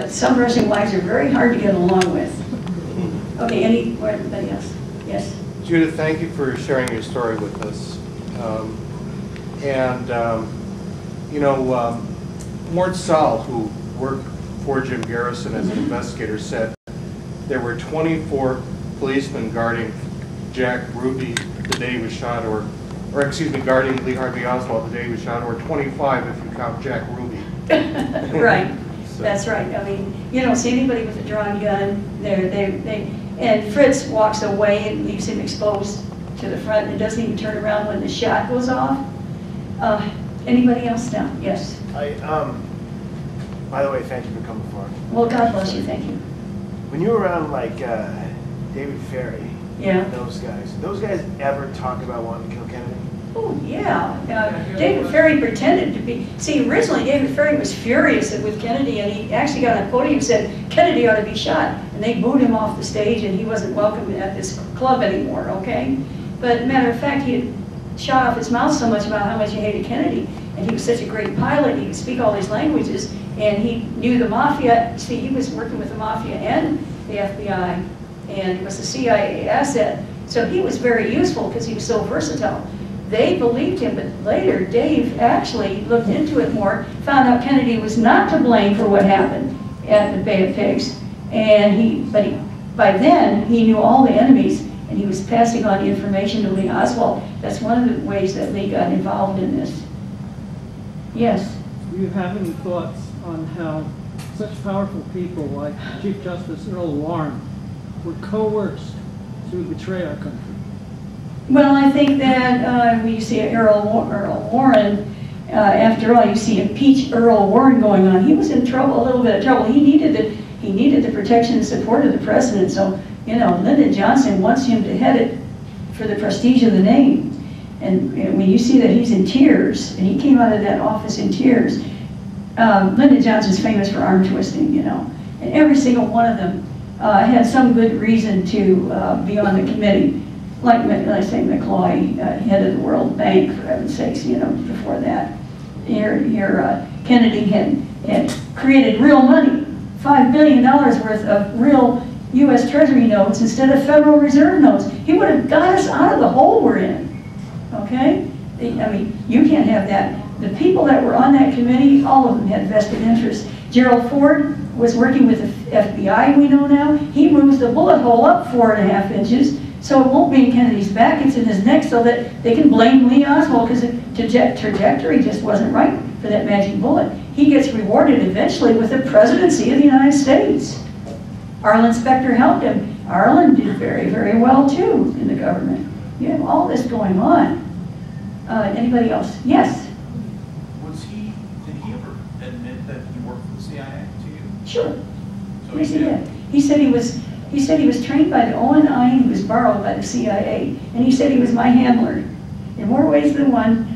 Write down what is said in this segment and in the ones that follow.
but some Russian wives are very hard to get along with. Okay, anybody else? Yes? Judith, thank you for sharing your story with us. You know, Mort Saul, who worked for Jim Garrison as an investigator, said there were 24 policemen guarding Jack Ruby the day he was shot, or excuse me, guarding Lee Harvey Oswald the day he was shot, or 25 if you count Jack Ruby. Right, so. That's right. I mean, you don't see anybody with a drawn gun. And Fritz walks away and leaves him exposed to the front and doesn't even turn around when the shot goes off. Anybody else now? Yes. By the way, thank you for coming forward. Well, God bless you. Thank you. When you were around like David Ferry, yeah, those guys ever talk about wanting to kill Kennedy? Oh yeah. David Ferry pretended to be. See, originally David Ferry was furious with Kennedy, and he actually got on a podium and said Kennedy ought to be shot, and they booed him off the stage, and he wasn't welcome at this club anymore. Okay, but matter of fact, he had shot off his mouth so much about how much he hated Kennedy, and he was such a great pilot. He could speak all these languages, and he knew the mafia. See, he was working with the mafia and the FBI, and was a CIA asset. So he was very useful because he was so versatile. They believed him, but later Dave actually looked into it more, found out Kennedy was not to blame for what happened at the Bay of Pigs, and by then he knew all the enemies, and he was passing on the information to Lee Oswald. That's one of the ways that Lee got involved in this. Yes? Do you have any thoughts on how such powerful people like Chief Justice Earl Warren were coerced to betray our country? Well, I think that when you see Earl Warren, after all, you see impeach Earl Warren going on. He was in trouble, a little bit of trouble. He needed the protection and support of the president. So, you know, Lyndon Johnson wants him to head it for the prestige of the name. And when you see that he's in tears, and he came out of that office in tears, Lyndon Johnson's famous for arm twisting, you know. And every single one of them had some good reason to be on the committee. Like I say, McCloy, head of the World Bank, for heaven's sakes, you know, before that. Kennedy had created real money, $5 billion worth of real U.S. Treasury notes instead of Federal Reserve notes. He would have got us out of the hole we're in, okay? I mean, you can't have that. The people that were on that committee, all of them had vested interests. Gerald Ford was working with the FBI, we know now. He moves the bullet hole up 4.5 inches, so it won't be in Kennedy's back, it's in his neck, so that they can blame Lee Oswald because the trajectory just wasn't right for that magic bullet. He gets rewarded eventually with the presidency of the United States. Arlen Specter helped him. Arlen did very, very well too in the government. You have all this going on. Anybody else? Yes? Did he ever admit that he worked for the CIA to you? Sure. So yes, he did. He said he was trained by the ONI and he was borrowed by the CIA. And he said he was my handler in more ways than one.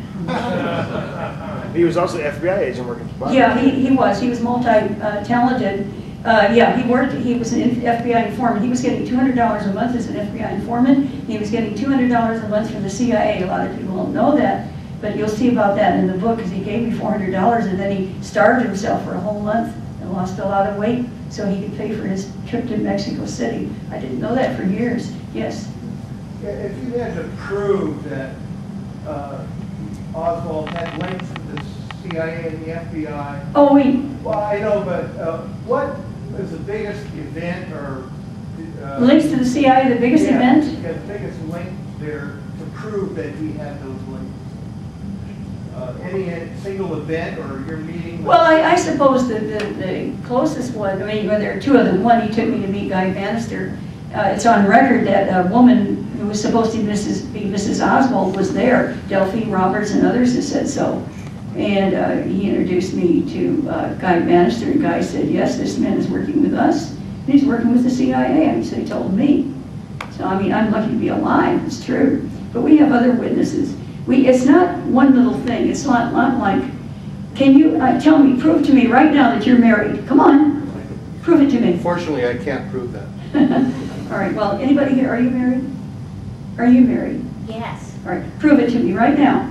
He was also an FBI agent working for Biden. Yeah, he was. He was multi-talented. Yeah, he was an FBI informant. He was getting $200 a month as an FBI informant. He was getting $200 a month from the CIA. A lot of people don't know that, but you'll see about that in the book because he gave me $400 and then he starved himself for a whole month and lost a lot of weight so he could pay for his trip to Mexico City. I didn't know that for years. Yes? Yeah, if you had to prove that Oswald had links to the CIA and the FBI. Oh, well, I know, but what is the biggest event or links to the CIA, the biggest event? Yeah, the biggest link there to prove that he had those links. Any single event or your meeting? Well, I suppose the closest one, I mean, well, there are two of them. One, he took me to meet Guy Bannister. It's on record that a woman who was supposed to be Mrs. Oswald was there. Delphine Roberts and others have said so. And he introduced me to Guy Bannister, and Guy said, yes, this man is working with us. And he's working with the CIA, and so he told me. So, I mean, I'm lucky to be alive, it's true. But we have other witnesses. It's not one little thing. It's not like, can you tell me, prove to me right now that you're married? Come on, prove it to me. Unfortunately, I can't prove that. All right, well, anybody here, are you married? Are you married? Yes. All right, prove it to me right now.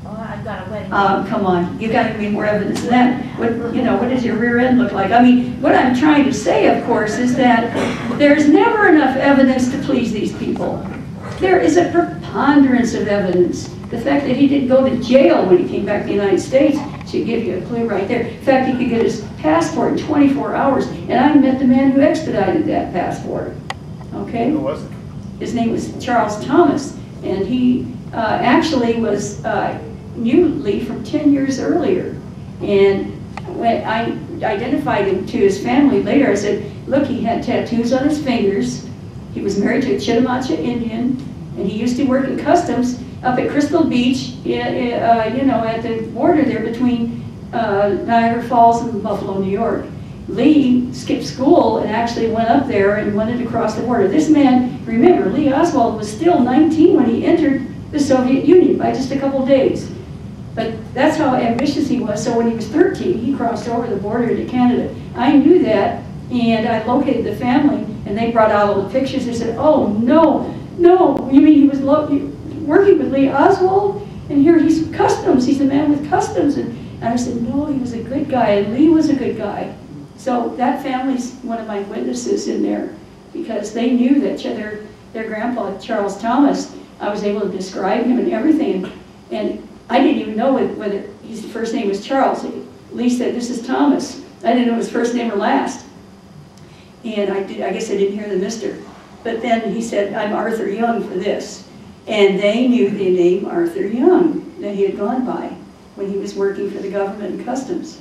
Oh, I I've got a wedding. Come on, you've got to give me more evidence than that. What, you know, what does your rear end look like? I mean, what I'm trying to say, of course, is that there's never enough evidence to please these people. There is a preponderance of evidence. The fact that he didn't go to jail when he came back to the United States should give you a clue right there. In fact, he could get his passport in 24 hours, and I met the man who expedited that passport. Okay? Who was it? His name was Charles Thomas, and he actually was knew Lee from 10 years earlier. And when I identified him to his family later, I said, look, he had tattoos on his fingers. He was married to a Chitimacha Indian, and he used to work in customs up at Crystal Beach, you know, at the border there between Niagara Falls and Buffalo, New York. Lee skipped school and actually went up there and wanted to cross the border. This man, remember, Lee Oswald was still 19 when he entered the Soviet Union by just a couple days. But that's how ambitious he was. So when he was 13, he crossed over the border to Canada. I knew that, and I located the family, and they brought out all the pictures. They said, oh, no, you mean he was working with Lee Oswald? And here he's customs, he's a man with customs. And I said, no, he was a good guy, and Lee was a good guy. So that family's one of my witnesses in there, because they knew that their grandpa, Charles Thomas, I was able to describe him and everything. And I didn't even know whether his first name was Charles. Lee said, this is Thomas. I didn't know his first name or last. And I guess I didn't hear the mister. But then he said, I'm Arthur Young for this. And they knew the name Arthur Young that he had gone by when he was working for the government and customs.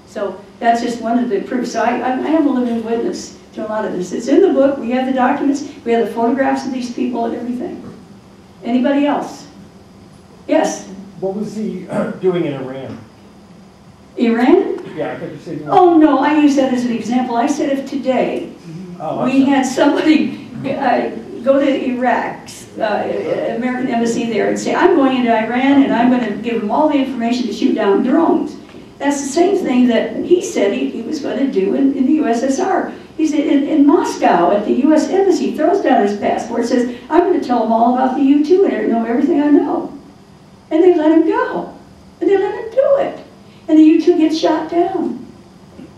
So that's just one of the proofs. So I am a living witness to a lot of this. It's in the book. We have the documents. We have the photographs of these people and everything. Anybody else? Yes? What was he doing in Iran? Iran? Yeah, I thought you said. Oh no, I use that as an example. I said if today we had somebody go to Iraq's American embassy there and say, I'm going into Iran and I'm going to give them all the information to shoot down drones. That's the same thing that he said he was going to do in the USSR. He said in Moscow at the US embassy, he throws down his passport, says, I'm going to tell them all about the U-2 and know everything I know. And they let him go. And they let him do it. And the U-2 gets shot down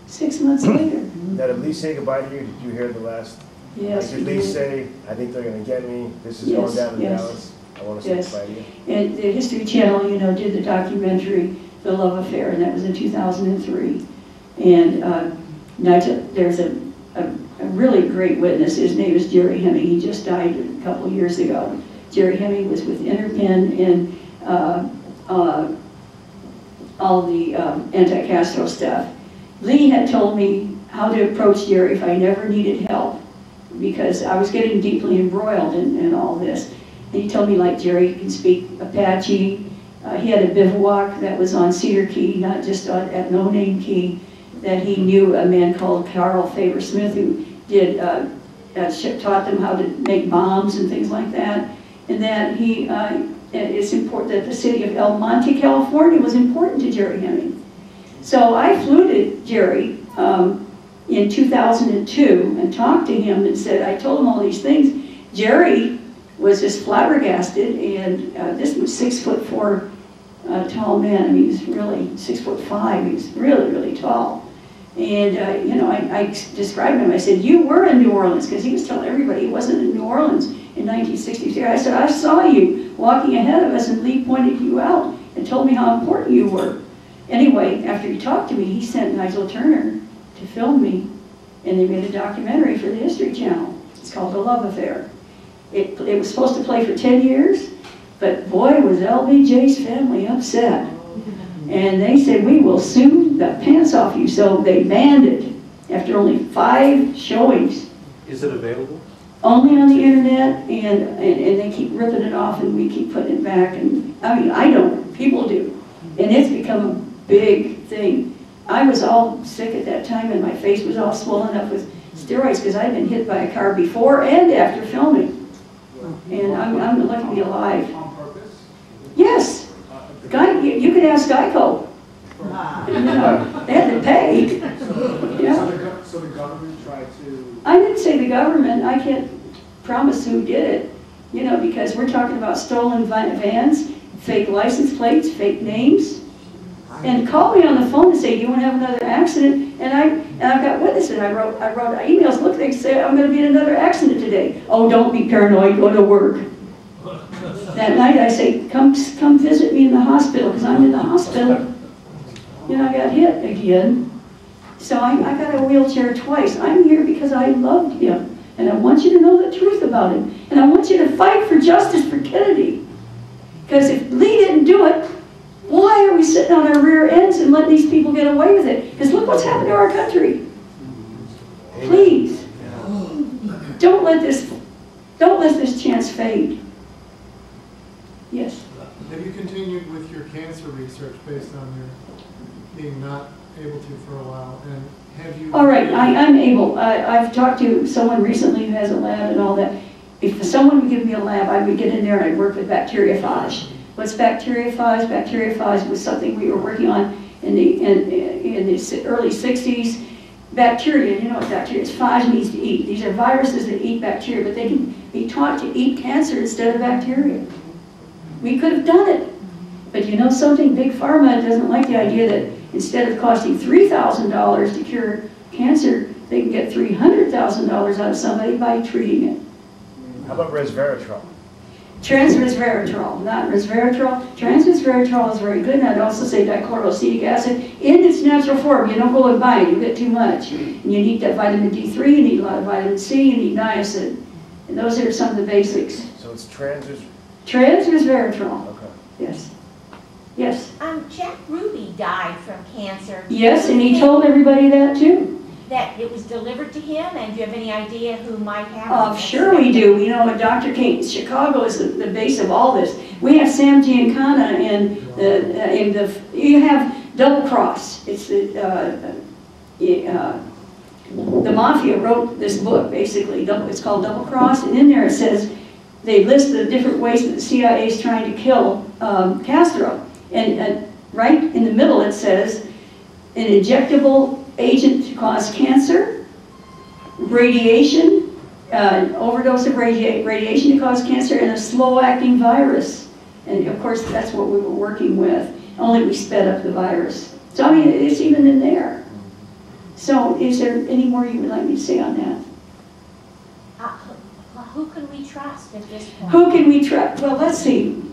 6 months later. Did Lee say goodbye to you? Did you hear the last? Yes. Did Lee say, I think they're going to get me, this is going down to Dallas, I want to say goodbye to you? And the History Channel, you know, did the documentary, The Love Affair, and that was in 2003. And there's a really great witness. His name is Jerry Hemming. He just died a couple of years ago. Jerry Hemming was with Interpin and all the anti-Castro stuff. Lee had told me how to approach Jerry if I never needed help, because I was getting deeply embroiled in all this. And he told me, like, Jerry can speak Apache. He had a bivouac that was on Cedar Key, not just at No Name Key, that he knew a man called Carl Faber Smith who did taught them how to make bombs and things like that. And that it's important that the city of El Monte, California was important to Jerry Hemming. So I flew to Jerry in 2002 and talked to him and said, I told him all these things. Jerry was just flabbergasted, and this was 6'4" tall man. I mean, he was really 6'5". He was really, really tall. And you know, I described him. I said, you were in New Orleans, because he was telling everybody he wasn't in New Orleans in 1963. I said, I saw you walking ahead of us, and Lee pointed you out and told me how important you were. Anyway, after he talked to me, he sent Nigel Turner to film me, and they made a documentary for the History Channel. It's called The Love Affair. It was supposed to play for 10 years, but boy, was LBJ's family upset. And they said, we will sue the pants off you. So they banned it after only 5 showings. Is it available? Only on the internet, and they keep ripping it off, and we keep putting it back. And I mean, I don't, people do. And it's become a big thing. I was all sick at that time, and my face was all swollen up with steroids because I'd been hit by a car before and after filming. And I'm lucky to be alive. On purpose? Yes. You could ask Geico. You know, they had to pay. Yeah. So the government tried to... I didn't say the government. I can't promise who did it. You know, because we're talking about stolen vans. fake license plates, fake names, and call me on the phone and say, do you want to have another accident? And I've got witnesses. I wrote emails. Look, they say I'm going to be in another accident today. Oh, don't be paranoid. Go to work. That night I say, come visit me in the hospital, because I'm in the hospital. You know, I got hit again. So I got a wheelchair twice. I'm here because I loved him. And I want you to know the truth about him. And I want you to fight for justice for Kennedy. Because if Lee didn't do it, why are we sitting on our rear ends and letting these people get away with it? Because look what's happened to our country. Please, don't let this chance fade. Yes. Have you continued with your cancer research based on your being not able to for a while? And have you? All right, I'm able. I've talked to someone recently who has a lab and all that. If someone would give me a lab, I would get in there and I'd work with bacteriophage. What's bacteriophage? Bacteriophage was something we were working on in the early 60s. Bacteria, you know what bacteria is? Phage means to eat. These are viruses that eat bacteria, but they can be taught to eat cancer instead of bacteria. We could have done it. But you know something? Big Pharma doesn't like the idea that instead of costing $3,000 to cure cancer, they can get $300,000 out of somebody by treating it. How about resveratrol? Transresveratrol, not resveratrol. Transresveratrol is very good, and I'd also say dichloroacetic acid in its natural form. You don't go and buy it, you get too much. And you need that vitamin D3, you need a lot of vitamin C, you need niacin. And those are some of the basics. So it's Transresveratrol. Okay. Yes. Yes. Jack Ruby died from cancer. Yes, and he told everybody that too. That it was delivered to him, and do you have any idea who might have it? Sure we do. You know, Dr. King, Chicago is the base of all this. We have Sam Giancana you have Double Cross. It's the Mafia wrote this book, basically. It's called Double Cross, and in there it says, they list the different ways that the CIA is trying to kill Castro. And right in the middle it says, an injectable agent to cause cancer, radiation, overdose of radiation to cause cancer, and a slow-acting virus. And of course, that's what we were working with, only we sped up the virus. So I mean, it's even in there. So is there any more you would like me to say on that? Who can we trust at this point? Who can we trust? Well, let's see.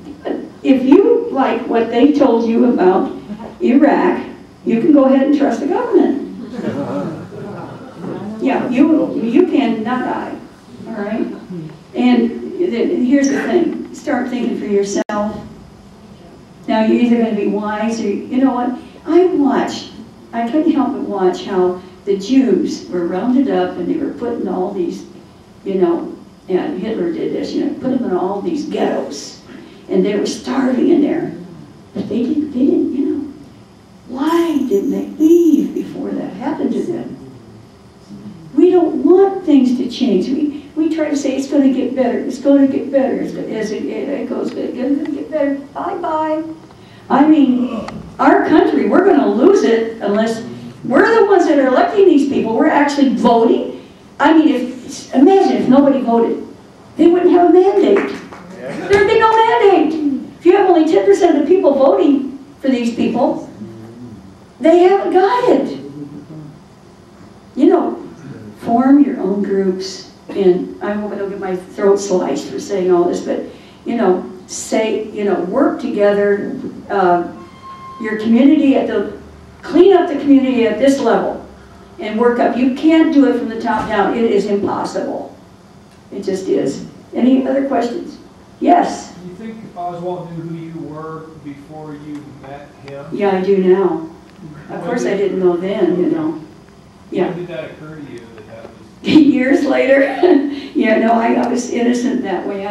If you like what they told you about Iraq, you can go ahead and trust the government. Yeah, you can not die, all right? And here's the thing, start thinking for yourself. Now you're either going to be wise or, you know what, I couldn't help but watch how the Jews were rounded up and they were put in all these, you know, and Hitler did this, you know, put them in all these ghettos. And they were starving in there. But they didn't, you know. Why didn't they leave before that happened to them? We don't want things to change. We try to say it's going to get better. It's going to get better. As it goes, it's going to get better. Bye-bye. I mean, our country, we're going to lose it unless we're the ones that are electing these people. We're actually voting. I mean, imagine if nobody voted. They wouldn't have a mandate. There'd be no mandate. If you have only 10% of the people voting for these people, they haven't got it. You know, form your own groups. And I hope I don't get my throat sliced for saying all this, but, you know, work together. Your community clean up the community at this level and work up. You can't do it from the top down. It is impossible. It just is. Any other questions? Yes? Do you think Oswald knew who you were before you met him? Yeah, I do now. Of course I didn't know then, you know. Yeah. When did that occur to you that was... Years later? Yeah, no, I was innocent that way.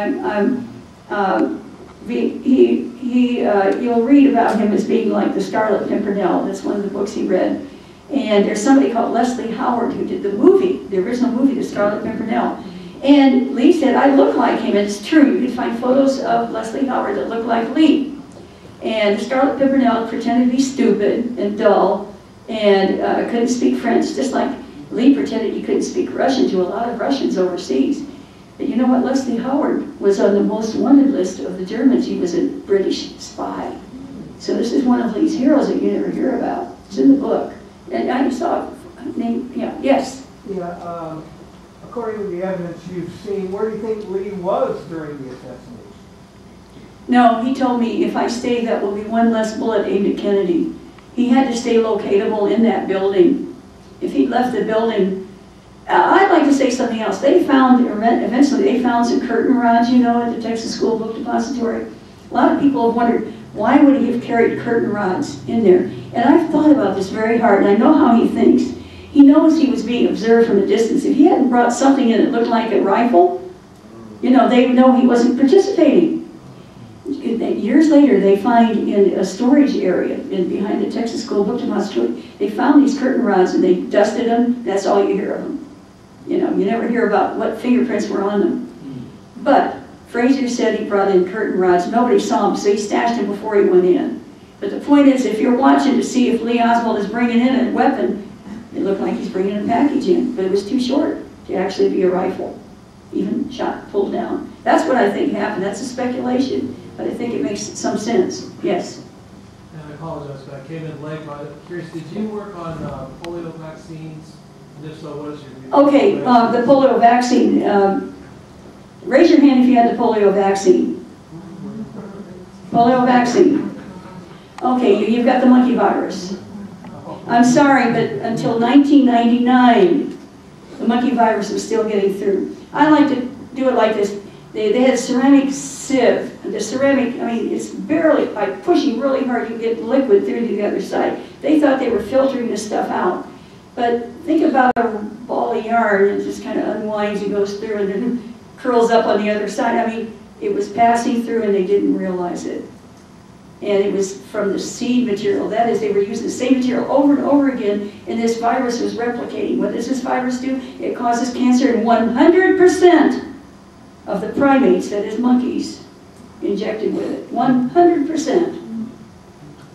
You'll read about him as being like the Scarlet Pimpernel. That's one of the books he read. And there's somebody called Leslie Howard who did the movie, the original movie, The Scarlet Pimpernel. And Lee said, I look like him. And it's true. You can find photos of Leslie Howard that look like Lee. And the Scarlet Pimpernel pretended to be stupid and dull and couldn't speak French, just like Lee pretended he couldn't speak Russian to a lot of Russians overseas. But you know what? Leslie Howard was on the most wanted list of the Germans. He was a British spy. So this is one of Lee's heroes that you never hear about. It's in the book. And I saw it. Name, yeah, yes. Yeah, according to the evidence you've seen, where do you think Lee was during the assassination? No, he told me if I stay, that will be one less bullet aimed at Kennedy. He had to stay locatable in that building. If he left the building, I'd like to say something else. They found, eventually they found some curtain rods, you know, at the Texas School Book Depository. A lot of people have wondered, why would he have carried curtain rods in there? And I've thought about this very hard, and I know how he thinks. He knows he was being observed from a distance. If he hadn't brought something in that looked like a rifle, you know, they would know he wasn't participating. Years later, they find in a storage area behind the Texas School Book Depository, they found these curtain rods and they dusted them. That's all you hear of them. You know, you never hear about what fingerprints were on them. But Fraser said he brought in curtain rods. Nobody saw him, so he stashed them before he went in. But the point is, if you're watching to see if Lee Oswald is bringing in a weapon, it looked like he's bringing a package in, but it was too short to actually be a rifle, even shot, pulled down. That's what I think happened. That's a speculation, but I think it makes some sense. Yes? And I apologize, but I came in late, but I'm curious, did you work on polio vaccines? And if so, what is your view? Okay, the polio vaccine. Raise your hand if you had the polio vaccine. Polio vaccine. Okay, you've got the monkey virus. I'm sorry, but until 1999, the monkey virus was still getting through. I like to do it like this. They had a ceramic sieve. The ceramic, I mean, it's barely, by pushing really hard, you get liquid through to the other side. They thought they were filtering this stuff out. But think about a ball of yarn, and it just kind of unwinds and goes through and then curls up on the other side. I mean, it was passing through and they didn't realize it. And it was from the seed material. That is, they were using the same material over and over again, and this virus was replicating. What does this virus do? It causes cancer in 100% of the primates, that is monkeys, injected with it. 100%.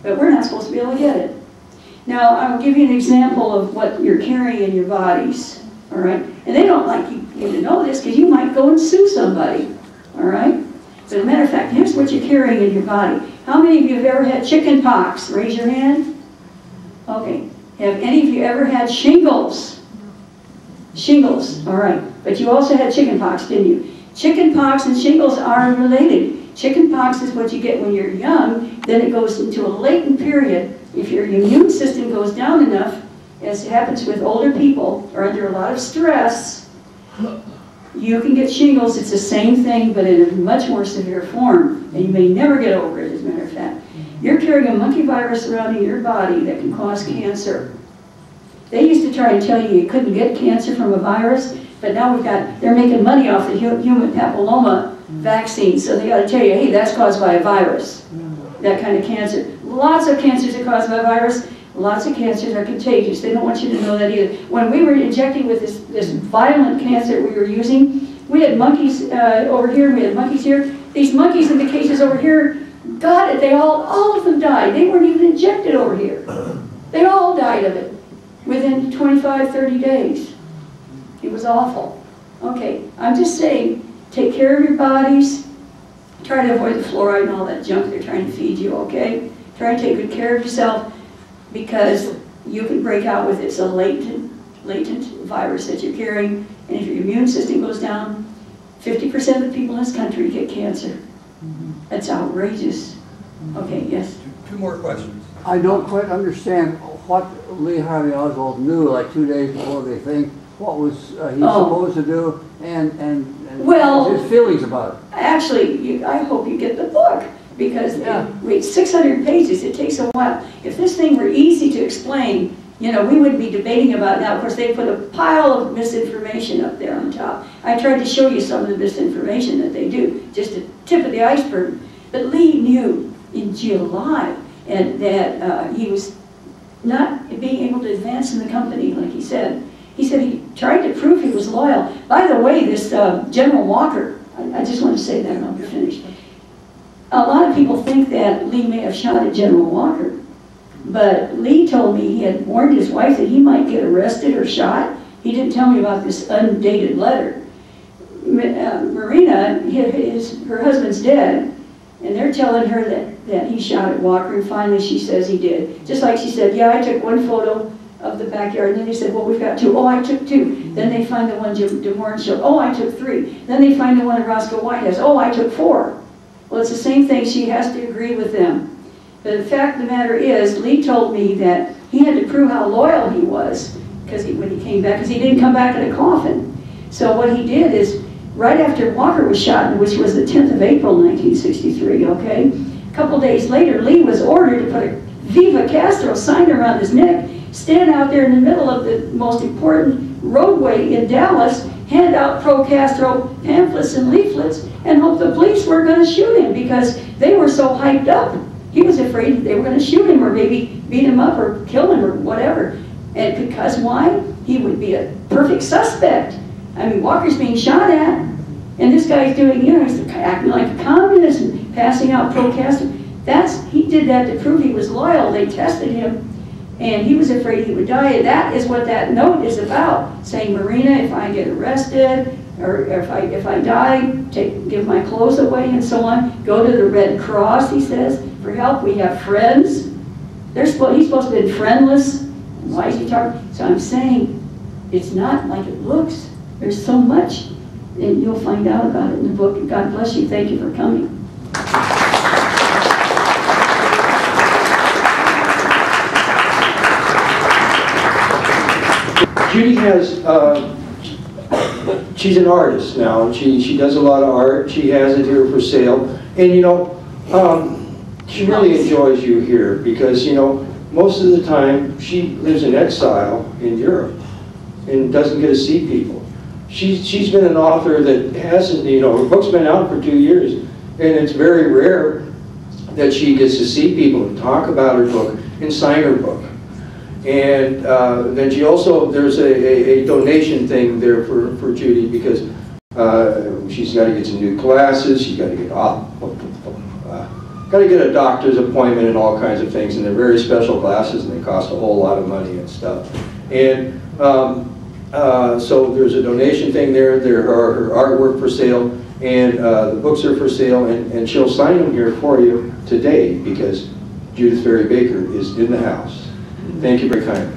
But we're not supposed to be able to get it. Now, I will give you an example of what you're carrying in your bodies, all right? And they don't like you to know this because you might go and sue somebody, all right? But as a matter of fact, here's what you're carrying in your body. How many of you have ever had chicken pox? Raise your hand. Okay. Have any of you ever had shingles? Shingles, all right. But you also had chicken pox, didn't you? Chicken pox and shingles are related. Chicken pox is what you get when you're young, then it goes into a latent period. If your immune system goes down enough, as happens with older people, or under a lot of stress, you can get shingles. It's the same thing, but in a much more severe form, and you may never get over it, as a matter of fact. You're carrying a monkey virus around in your body that can cause cancer. They used to try and tell you you couldn't get cancer from a virus, but now they're making money off the human papilloma vaccine, so they got to tell you, hey, that's caused by a virus, that kind of cancer. Lots of cancers are caused by a virus. Lots of cancers are contagious. They don't want you to know that either. When we were injecting with this violent cancer we were using, we had monkeys over here, we had monkeys here. These monkeys in the cages over here, got it. They all of them died. They weren't even injected over here. They all died of it within 25, 30 days. It was awful. Okay, I'm just saying, take care of your bodies. Try to avoid the fluoride and all that junk they're trying to feed you, okay? Try to take good care of yourself, because you can break out with it. It's a latent virus that you're carrying, and if your immune system goes down, 50% of the people in this country get cancer. That's outrageous. Okay, yes? Two more questions. I don't quite understand what Lee Harvey Oswald knew like 2 days before the thing. What was he supposed to do, and well, his feelings about it? Actually, I hope you get the book, because it's 600 pages. It takes a while. If this thing were easy to explain, you know, we wouldn't be debating about it now. Of course, they put a pile of misinformation up there on top. I tried to show you some of the misinformation that they do, just a tip of the iceberg. But Lee knew in July and that he was not being able to advance in the company, like he said. He said he tried to prove he was loyal. By the way, this General Walker, I just want to say that and I'll be finished. A lot of people think that Lee may have shot at General Walker, but Lee told me he had warned his wife that he might get arrested or shot. He didn't tell me about this undated letter. Marina, her husband's dead, and they're telling her that he shot at Walker, and finally she says he did. Just like she said, yeah, I took one photo of the backyard, and then they said, well, we've got 2. Oh, I took 2. Then they find the one Jim DeMoran showed. Oh, I took 3. Then they find the one that Roscoe White has. Oh, I took 4. Well, it's the same thing. She has to agree with them. But the fact of the matter is, Lee told me that he had to prove how loyal he was when he came back, because he didn't come back in a coffin. So what he did is, right after Walker was shot, which was the 10th of April, 1963, okay? A couple days later, Lee was ordered to put a Viva Castro sign around his neck, stand out there in the middle of the most important roadway in Dallas, hand out pro-Castro pamphlets and leaflets, and hope the police were going to shoot him because they were so hyped up. He was afraid they were going to shoot him or maybe beat him up or kill him or whatever. And because why? He would be a perfect suspect. I mean, Walker's being shot at, and this guy's doing, you know, he's acting like a communist and passing out pro-Castro. He did that to prove he was loyal. They tested him, and he was afraid he would die. And that is what that note is about, saying, Marina, if I get arrested, or if I die, give my clothes away and so on. Go to the Red Cross, he says, for help. We have friends. He's supposed to have been friendless. Why is he talking? So I'm saying, it's not like it looks. There's so much, and you'll find out about it in the book. God bless you. Thank you for coming. Judy has, she's an artist now, and she does a lot of art. She has it here for sale. And, you know, she really enjoys you here because, you know, most of the time she lives in exile in Europe and doesn't get to see people. She's been an author that hasn't, you know, her book's been out for 2 years, and it's very rare that she gets to see people and talk about her book and sign her book. And then she also, there's a donation thing there for Judy because she's got to get some new glasses, she's got to get a doctor's appointment and all kinds of things, and they're very special glasses and they cost a whole lot of money and stuff. And so there's a donation thing there, there are her artwork for sale, and the books are for sale, and she'll sign them here for you today because Judith Berry Baker is in the house. Thank you very kindly.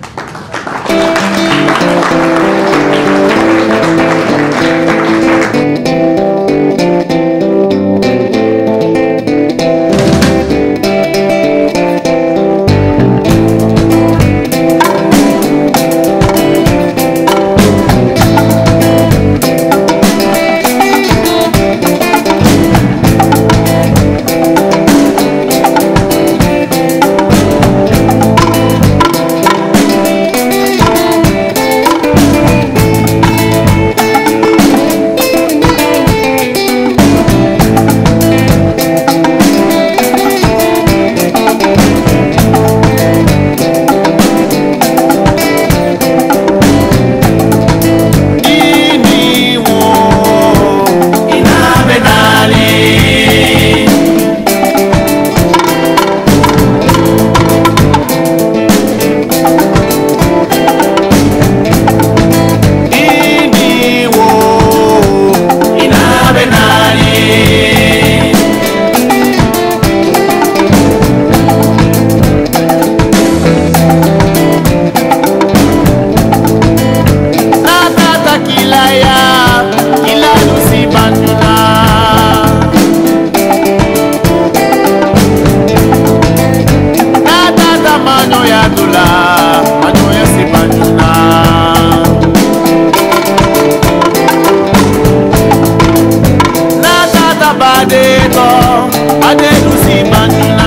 Adego, Adego si manjuna.